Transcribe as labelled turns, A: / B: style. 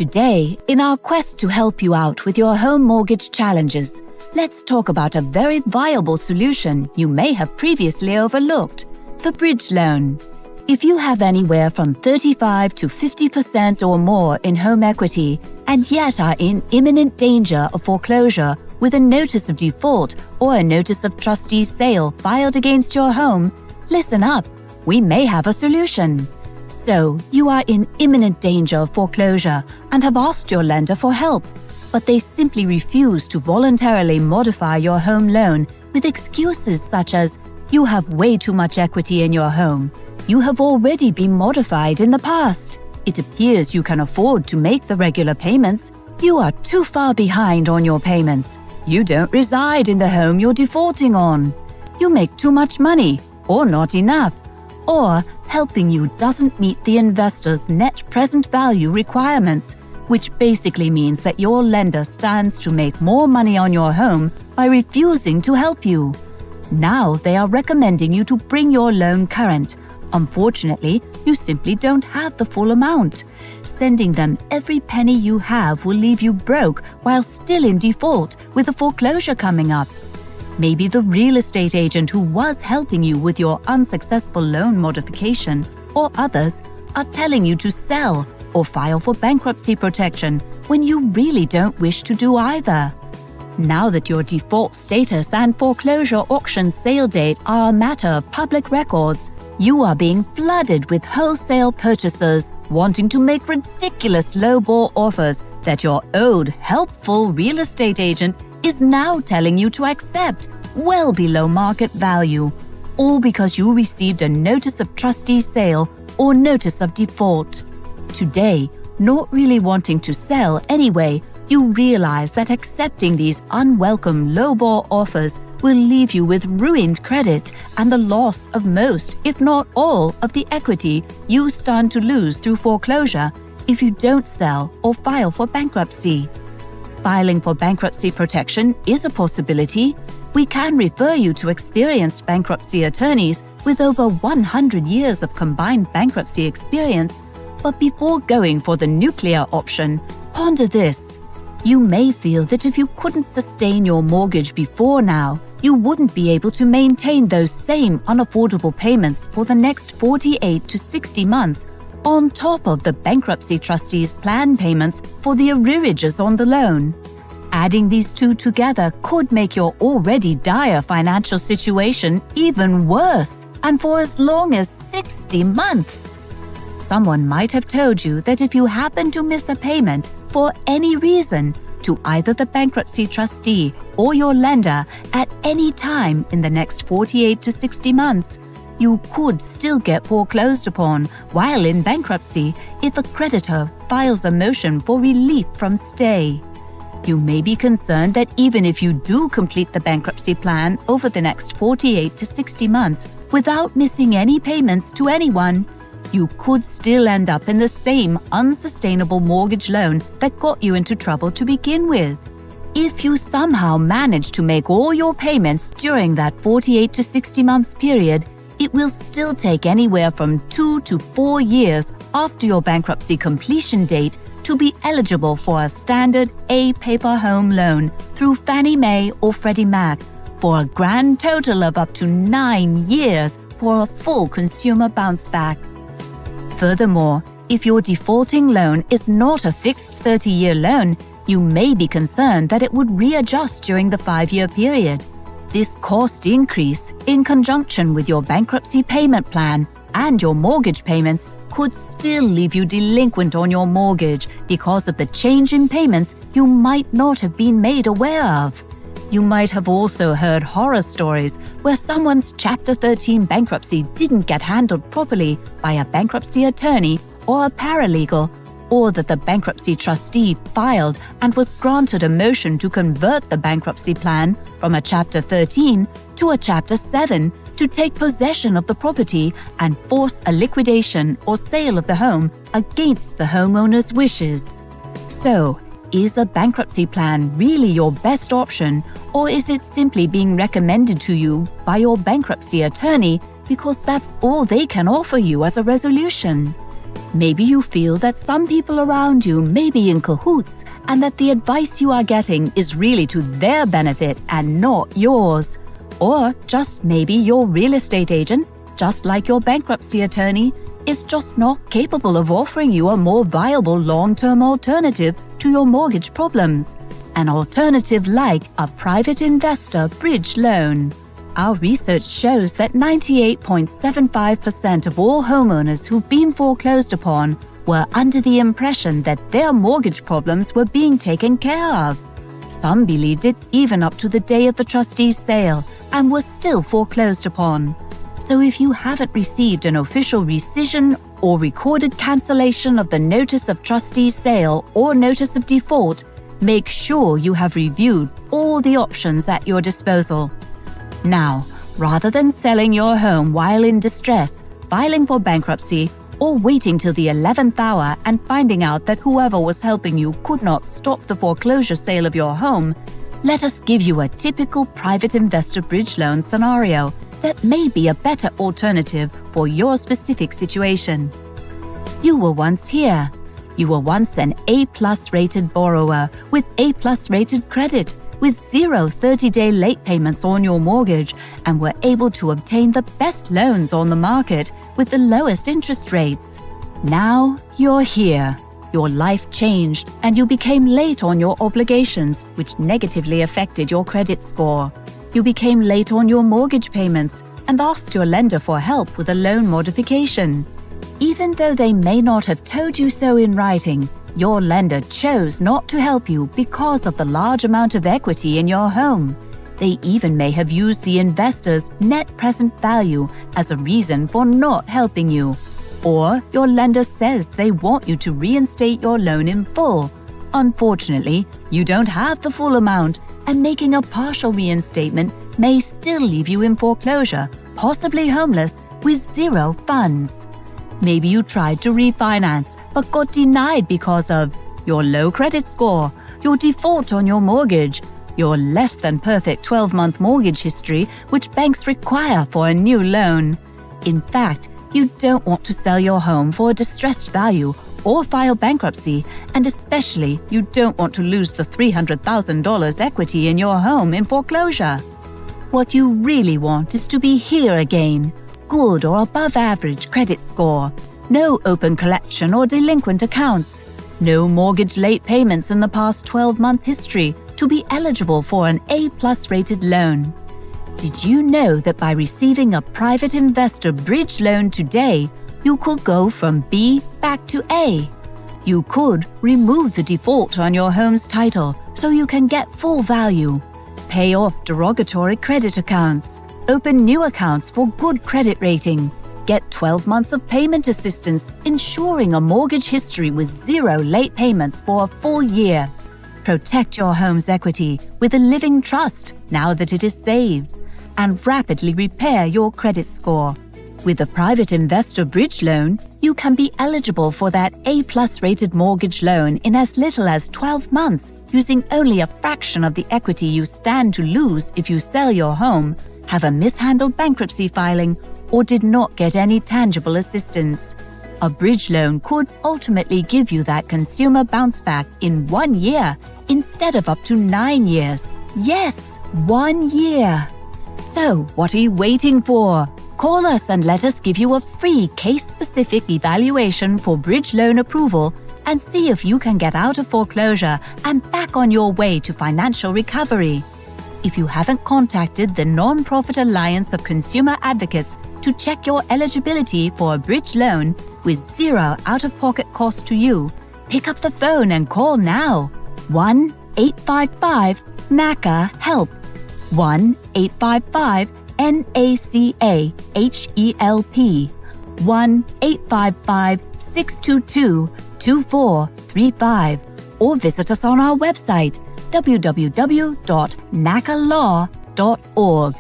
A: Today, in our quest to help you out with your home mortgage challenges, let's talk about a very viable solution you may have previously overlooked: the bridge loan. If you have anywhere from 35 to 50% or more in home equity and yet are in imminent danger of foreclosure with a notice of default or a notice of trustee sale filed against your home, listen up, we may have a solution. So, you are in imminent danger of foreclosure and have asked your lender for help, but they simply refuse to voluntarily modify your home loan with excuses such as, you have way too much equity in your home. You have already been modified in the past. It appears you can afford to make the regular payments. You are too far behind on your payments. You don't reside in the home you're defaulting on. You make too much money, or not enough. Or helping you doesn't meet the investor's net present value requirements, which basically means that your lender stands to make more money on your home by refusing to help you. Now they are recommending you to bring your loan current. Unfortunately, you simply don't have the full amount. Sending them every penny you have will leave you broke while still in default with a foreclosure coming up. Maybe the real estate agent who was helping you with your unsuccessful loan modification or others are telling you to sell or file for bankruptcy protection when you really don't wish to do either. Now that your default status and foreclosure auction sale date are a matter of public records, you are being flooded with wholesale purchasers wanting to make ridiculous lowball offers that your owed helpful real estate agent is now telling you to accept well below market value, all because you received a notice of trustee sale or notice of default. Today, not really wanting to sell anyway, you realize that accepting these unwelcome lowball offers will leave you with ruined credit and the loss of most, if not all, of the equity you stand to lose through foreclosure if you don't sell or file for bankruptcy. Filing for bankruptcy protection is a possibility. We can refer you to experienced bankruptcy attorneys with over 100 years of combined bankruptcy experience. But before going for the nuclear option, ponder this. You may feel that if you couldn't sustain your mortgage before now, you wouldn't be able to maintain those same unaffordable payments for the next 48 to 60 months on top of the bankruptcy trustee's plan payments for the arrearages on the loan. Adding these two together could make your already dire financial situation even worse, and for as long as 60 months. Someone might have told you that if you happen to miss a payment for any reason to either the bankruptcy trustee or your lender at any time in the next 48 to 60 months, you could still get foreclosed upon while in bankruptcy if a creditor files a motion for relief from stay. You may be concerned that even if you do complete the bankruptcy plan over the next 48 to 60 months without missing any payments to anyone, you could still end up in the same unsustainable mortgage loan that got you into trouble to begin with. If you somehow manage to make all your payments during that 48 to 60 months period, it will still take anywhere from 2 to 4 years after your bankruptcy completion date to be eligible for a standard A-paper home loan through Fannie Mae or Freddie Mac for a grand total of up to 9 years for a full consumer bounce back. Furthermore, if your defaulting loan is not a fixed 30-year loan, you may be concerned that it would readjust during the 5-year period. This cost increase, in conjunction with your bankruptcy payment plan and your mortgage payments, could still leave you delinquent on your mortgage because of the change in payments you might not have been made aware of. You might have also heard horror stories where someone's Chapter 13 bankruptcy didn't get handled properly by a bankruptcy attorney or a paralegal, or that the bankruptcy trustee filed and was granted a motion to convert the bankruptcy plan from a Chapter 13 to a Chapter 7 to take possession of the property and force a liquidation or sale of the home against the homeowner's wishes. So, is a bankruptcy plan really your best option, or is it simply being recommended to you by your bankruptcy attorney because that's all they can offer you as a resolution? Maybe you feel that some people around you may be in cahoots and that the advice you are getting is really to their benefit and not yours. Or just maybe your real estate agent, just like your bankruptcy attorney, is just not capable of offering you a more viable long-term alternative to your mortgage problems. An alternative like a private investor bridge loan. Our research shows that 98.75% of all homeowners who've been foreclosed upon were under the impression that their mortgage problems were being taken care of. Some believed it even up to the day of the trustee's sale and were still foreclosed upon. So if you haven't received an official rescission or recorded cancellation of the notice of trustee's sale or notice of default, make sure you have reviewed all the options at your disposal. Now, rather than selling your home while in distress, filing for bankruptcy, or waiting till the 11th hour and finding out that whoever was helping you could not stop the foreclosure sale of your home, let us give you a typical private investor bridge loan scenario that may be a better alternative for your specific situation. You were once here. You were once an A-plus rated borrower with A-plus rated credit, with 0 30-day late payments on your mortgage, and were able to obtain the best loans on the market with the lowest interest rates. Now you're here. Your life changed and you became late on your obligations, which negatively affected your credit score. You became late on your mortgage payments and asked your lender for help with a loan modification. Even though they may not have told you so in writing, your lender chose not to help you because of the large amount of equity in your home. They even may have used the investor's net present value as a reason for not helping you. Or your lender says they want you to reinstate your loan in full. Unfortunately, you don't have the full amount, and making a partial reinstatement may still leave you in foreclosure, possibly homeless, with 0 funds. Maybe you tried to refinance but got denied because of your low credit score, your default on your mortgage, your less than perfect 12-month mortgage history which banks require for a new loan. In fact, you don't want to sell your home for a distressed value or file bankruptcy, and especially you don't want to lose the $300,000 equity in your home in foreclosure. What you really want is to be here again. Good or above average credit score, no open collection or delinquent accounts, no mortgage late payments in the past 12-month history to be eligible for an A-plus rated loan. Did you know that by receiving a private investor bridge loan today, you could go from B back to A? You could remove the default on your home's title so you can get full value, pay off derogatory credit accounts, open new accounts for good credit rating, get 12 months of payment assistance, ensuring a mortgage history with 0 late payments for a full year. Protect your home's equity with a living trust now that it is saved, and rapidly repair your credit score. With a private investor bridge loan, you can be eligible for that A-plus rated mortgage loan in as little as 12 months, using only a fraction of the equity you stand to lose if you sell your home, have a mishandled bankruptcy filing, or did not get any tangible assistance. A bridge loan could ultimately give you that consumer bounce back in 1 year instead of up to 9 years. Yes, 1 year. So what are you waiting for? Call us and let us give you a free case-specific evaluation for bridge loan approval and see if you can get out of foreclosure and back on your way to financial recovery. If you haven't contacted the Non-Profit Alliance of Consumer Advocates to check your eligibility for a bridge loan with 0 out-of-pocket cost to you, pick up the phone and call now. 1-855-NACA-HELP. 1-855-NACA-HELP. 1-855-622-2435. Or visit us on our website, www.nacalaw.org.